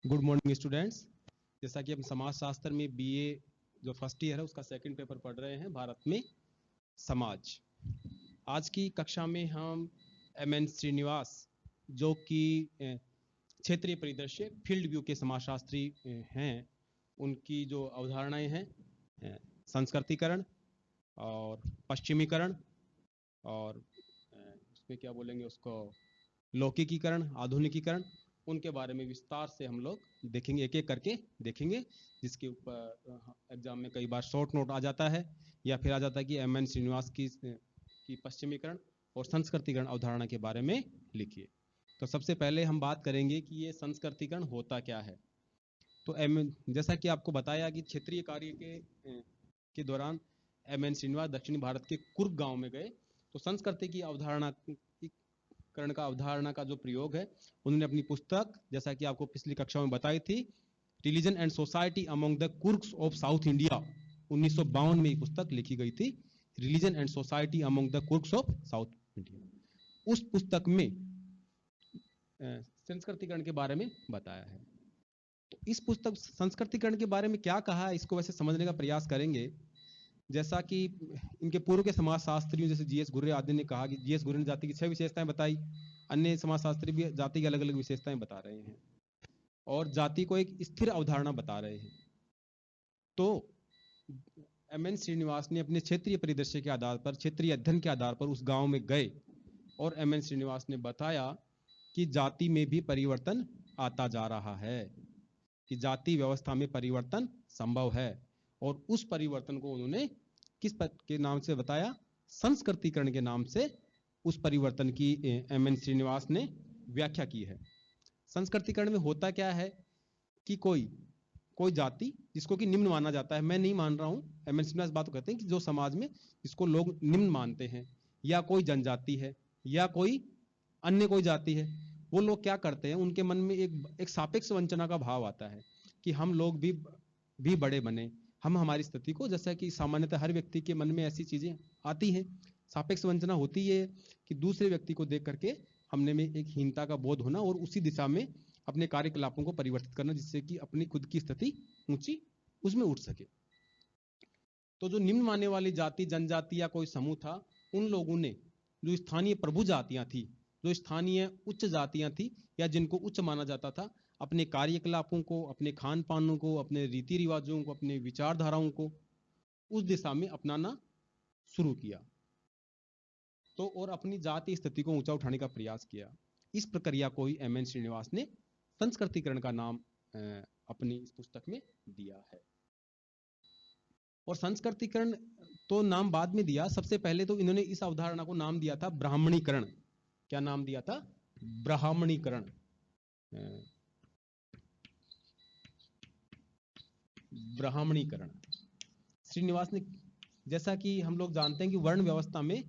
Good morning students. जैसा कि हम समाज शास्त्र में बीए जो फर्स्ट ईयर है उसका सेकंड पेपर पढ़ रहे हैं, भारत में समाज। आज की कक्षा में हम एम.एन. श्रीनिवास जो कि क्षेत्रीय परिदृश्य फील्ड व्यू के समाजशास्त्री हैं, उनकी जो अवधारणाएं हैं संस्कृतिकरण और पश्चिमीकरण और उसमें क्या बोलेंगे उसको लौकिकीकरण, आधुनिकीकरण, उनके बारे में विस्तार से हम लोग देखेंगे, एक एक करके देखेंगे, जिसके ऊपर एग्जाम में कई बार शॉर्ट नोट आ जाता है या फिर आ जाता है कि एम.एन. श्रीनिवास की पश्चिमीकरण और संस्कृतिकरण अवधारणा के बारे में लिखिए। तो सबसे पहले हम बात करेंगे कि ये संस्कृतिकरण होता क्या है। तो जैसा कि आपको बताया कि क्षेत्रीय कार्य के दौरान एम.एन. श्रीनिवास दक्षिणी भारत के कुर्ग गांव में गए, तो संस्कृति की अवधारणा का जो प्रयोग है उन्होंने अपनी पुस्तक, जैसा कि आपको पिछली कक्षा में बताई थी, religion and society among the Coorgs of South India, 1952 में ये पुस्तक लिखी गई थी, religion and society among the Coorgs of South India. उस पुस्तक में संस्कृतिकरण के बारे में बताया है। तो इस पुस्तक संस्कृतिकरण के बारे में क्या कहा है, इसको वैसे समझने का प्रयास करेंगे। जैसा कि इनके पूर्व के समाजशास्त्रियों जैसे जी.एस. गुर्रे आदि ने कहा कि जी.एस. गुर्रे ने जाति की 6 विशेषताएं बताई, अन्य समाजशास्त्री भी जाति की अलग अलग विशेषताएं बता रहे हैं और जाति को एक स्थिर अवधारणा बता रहे हैं। तो एम.एन. श्रीनिवास ने अपने क्षेत्रीय परिदृश्य के आधार पर, क्षेत्रीय अध्ययन के आधार पर उस गांव में गए और एम.एन. श्रीनिवास ने बताया कि जाति में भी परिवर्तन आता जा रहा है, कि जाति व्यवस्था में परिवर्तन संभव है, और उस परिवर्तन को उन्होंने किस के नाम से बताया, संस्कृतिकरण के नाम से उस परिवर्तन की एम.एन. श्रीनिवास ने व्याख्या की है। संस्कृतिकरण में होता क्या है कि कोई जाति जिसको कि निम्न माना जाता है, मैं नहीं मान रहा हूं, एम.एन. श्रीनिवास बात करते हैं कि जो समाज में जिसको लोग निम्न मानते हैं, या कोई जनजाति है या कोई अन्य कोई जाति है, वो लोग क्या करते हैं, उनके मन में एक सापेक्ष वंचना का भाव आता है कि हम लोग भी बड़े बने, हम हमारी स्थिति को, जैसा कि सामान्यतः हर व्यक्ति के मन में ऐसी चीजें आती हैं, सापेक्ष वंचना होती है कि दूसरे व्यक्ति को देख करके हमने में एक हीनता का बोध होना और उसी दिशा में अपने कार्यकलापों को परिवर्तित करना, जिससे कि अपनी खुद की स्थिति ऊंची उसमें उठ सके। तो जो निम्न मानने वाली जाति, जनजाति या कोई समूह था, उन लोगों ने, जो स्थानीय प्रभु जातियां थी, जो स्थानीय उच्च जातियां थी या जिनको उच्च माना जाता था, अपने कार्यकलापों को, अपने खान पानों को, अपने रीति रिवाजों को, अपने विचारधाराओं को उस दिशा में अपनाना शुरू किया, तो और अपनी जाति स्थिति को ऊंचा उठाने का प्रयास किया। इस प्रक्रिया को ही एम.एन. श्रीनिवास ने संस्कृतिकरण का नाम अपनी इस पुस्तक में दिया है। और संस्कृतिकरण तो नाम बाद में दिया, सबसे पहले तो इन्होंने इस अवधारणा को नाम दिया था ब्राह्मणीकरण। क्या नाम दिया था? ब्राह्मणीकरण। ब्राह्मणीकरण श्रीनिवास ने, जैसा कि हम लोग जानते हैं कि वर्ण व्यवस्था में